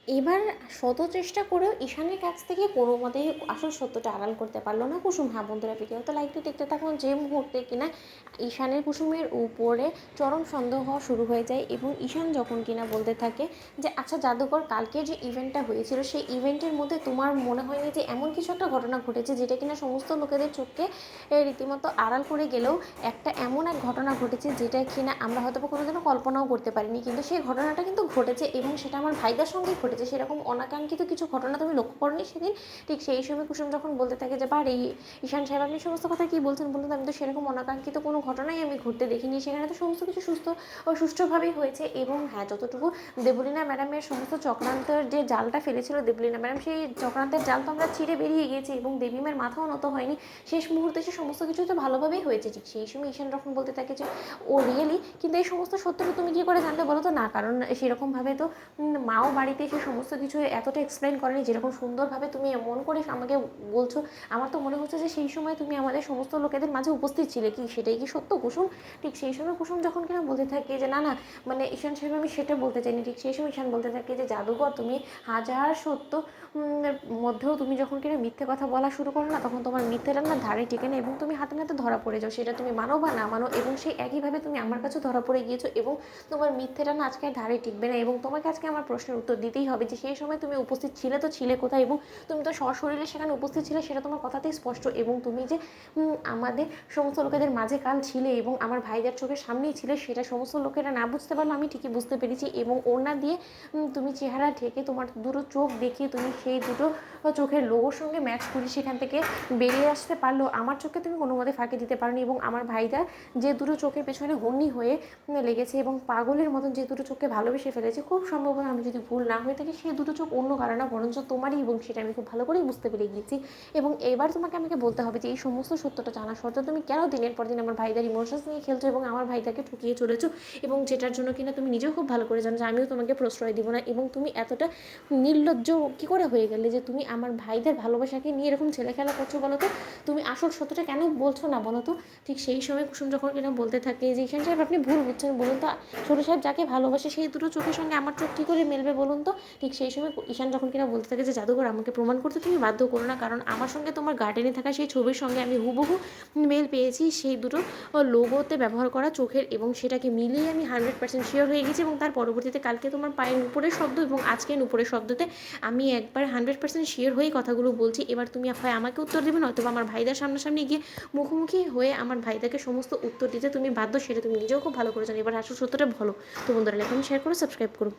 এবার শত চেষ্টা করেও ঈশানের কাছ থেকে কোনো মতেই আসল সত্যটা আড়াল করতে পারলো না কুসুম। হ্যাঁ বন্ধুরা, ভিডিওতে লাইক দিয়ে দেখতে থাকুন। যে মুহূর্তে কিনা ঈশানের কুসুমের উপরে চরম সন্দেহ হওয়া শুরু হয়ে যায় এবং ঈশান যখন কিনা বলতে থাকে যে আচ্ছা জাদুকর, কালকে যে ইভেন্টটা হয়েছিল সেই ইভেন্টের মধ্যে তোমার মনে হয়নি যে এমন কিছু একটা ঘটনা ঘটেছে যেটা কিনা সমস্ত লোকেদের চোখকে রীতিমতো আড়াল করে গেলেও একটা এমন এক ঘটনা ঘটেছে যেটা কিনা আমরা হয়তো কোনোদিনও কল্পনাও করতে পারিনি, কিন্তু সেই ঘটনাটা কিন্তু ঘটেছে এবং সেটা আমার ভাইদার সঙ্গেই ঘটেছে। সেরকম অনাকাঙ্ক্ষিত কিছু ঘটনা তুমি লক্ষ্য করনি সেদিন? ঠিক সেই সময় কুসুম যখন বলতে থাকে যে বারে ঈশান সাহেব আপনি সমস্ত কথা কী বলছেন বলুন, আমি তো সেরকম অনাকাঙ্ক্ষিত কোনো ঘটনাই আমি ঘটতে দেখিনি, সেখানে তো সমস্ত কিছু সুস্থ ও সুষ্ঠুভাবেই হয়েছে। এবং হ্যাঁ, যতটুকু দেবলীনা ম্যাডামের সমস্ত চক্রান্তের যে জালটা ফেলেছিল দেবলীনা ম্যাডাম, সেই চক্রান্তের জাল তো আমরা ছিঁড়ে বেরিয়ে গিয়েছি এবং দেবীমের মাথাও নত হয়নি। শেষ মুহূর্তে সে সমস্ত কিছু তো ভালোভাবেই হয়েছে। ঠিক সেই সময় ঈশান যখন বলতে থাকে যে ও রিয়েলি, কিন্তু এই সমস্ত সত্যটা তুমি কী করে জানতে বলো তো? না, কারণ সেরকমভাবে তো মাও বাড়িতে এসে সমস্ত কিছু এতটা এক্সপ্লেন করেনি যেরকম সুন্দরভাবে তুমি এমন করে আমাকে বলছো। আমার তো মনে হচ্ছে যে সেই সময় তুমি আমাদের সমস্ত লোকেদের মাঝে উপস্থিত ছিলে, কি সেটাই কি সত্য কুসুম? ঠিক সেই সময় কুসুম যখন কিনা বলতে থাকে যে না না, মানে ঈশান সাহেব আমি সেটা বলতে চাইনি। ঠিক সেই সময় ঈশান বলতে থাকে যে জাদুকর, তুমি হাজার সত্য মধ্যেও তুমি যখন কিনা মিথ্যে কথা বলা শুরু করো না, তখন তোমার মিথ্যেটা না ধারে টেকে না এবং তুমি হাতে নাতে ধরা পড়ে যাও, সেটা তুমি মানো বা না মানো। এবং সেই একইভাবে তুমি আমার কাছেও ধরা পড়ে গিয়েছো এবং তোমার মিথ্যেটা না আজকে আর ধারে টিকবে না। এবং তোমাকে আজকে আমার প্রশ্নের উত্তর দিতেই হবে যে সেই সময় তুমি উপস্থিত ছিলে তো ছিলে কোথায়, এবং তুমি তো সশরীরে সেখানে উপস্থিত ছিলে, সেটা তোমার কথাতেই স্পষ্ট। এবং তুমি যে আমাদের সমস্ত লোকেদের মাঝে কাল ছিলে এবং আমার ভাইদের চোখের সামনেই ছিলে, সেটা সমস্ত লোকেরা না বুঝতে পারলো, আমি ঠিকই বুঝতে পেরেছি। এবং ওড়না দিয়ে তুমি চেহারা ঢেকে তোমার দুটো চোখ দেখিয়ে তুমি সেই দুটো চোখের লোগোর সঙ্গে ম্যাচ করে সেখান থেকে বেরিয়ে আসতে পারলো। আমার চোখে তুমি কোনো মতে ফাঁকি দিতে পারোনি এবং আমার ভাইদা যে দুটো চোখের পেছনে হন্যি হয়ে লেগেছে এবং পাগলের মতন যে দুটো চোখকে ভালোবেসে ফেলেছে, খুব সম্ভবত আমি যদি ভুল না হয়ে থাকি সেই দুটো চোখ অন্য কারো না, বরঞ্চ তোমারই, এবং সেটা আমি খুব ভালো করেই বুঝতে পেরে গিয়েছি। এবং এবার তোমাকে আমাকে বলতে হবে যে এই সমস্ত সত্যটা জানা সত্ত্বেও তুমি কেন দিনের পর দিন আমার ভাইদার ইমোশনস নিয়ে খেলছো এবং আমার ভাইদাকে ঠকিয়ে চলেছো, এবং যেটার জন্য কিনা তুমি নিজেও খুব ভালো করে জানো যে আমিও তোমাকে প্রশ্রয় দিব না। এবং তুমি এতটা নির্লজ্জ কী করে হয়ে গেলে যে তুমি আমার ভাইদের ভালোবাসাকে নিয়ে এরকম ছেলে খেলা করছো বলো তো? তুমি আসল সত্যটা কেন বলছো না বলো তো? ঠিক সেই সময় কুসুম যখন কিনা বলতে থাকে যে ঈশান সাহেব আপনি ভুল বুঝছেন, বলুন তো ছোটো সাহেব যাকে ভালোবাসে সেই দুটো চোখের সঙ্গে আমার চোখ কী করে মেলবে বলুন তো? ঠিক সেই সময় ঈশান যখন কিনা বলতে থাকে যে জাদুঘর আমাকে প্রমাণ করতে তুমি বাধ্য করো না, কারণ আমার সঙ্গে তোমার গার্ডেনে থাকা সেই ছবির সঙ্গে আমি হুবহু মেল পেয়েছি সেই দুটো লোগোতে ব্যবহার করা চোখের, এবং সেটাকে মিলিয়ে আমি 100% শিওর হয়ে গেছি। এবং তার পরবর্তীতে কালকে তোমার পায়ের উপরের শব্দ এবং আজকে উপরের শব্দতে আমি একবার 100% শিওর হয়েই কথাগুলো বলছি। এবার তুমি হয় আমাকে উত্তর দেবে, নয়তো আমার ভাইদার সামনাসামনি গিয়ে মুখোমুখি হয়ে আমার ভাইদাকে সমস্ত উত্তর দিতে তুমি বাধ্য, সেটা তুমি নিজেও খুব ভালো করে জানো। এবার আসল সত্যটা বলো। তো বন্ধুরা, লাইক কমেন্ট শেয়ার করো, সাবস্ক্রাইব করো।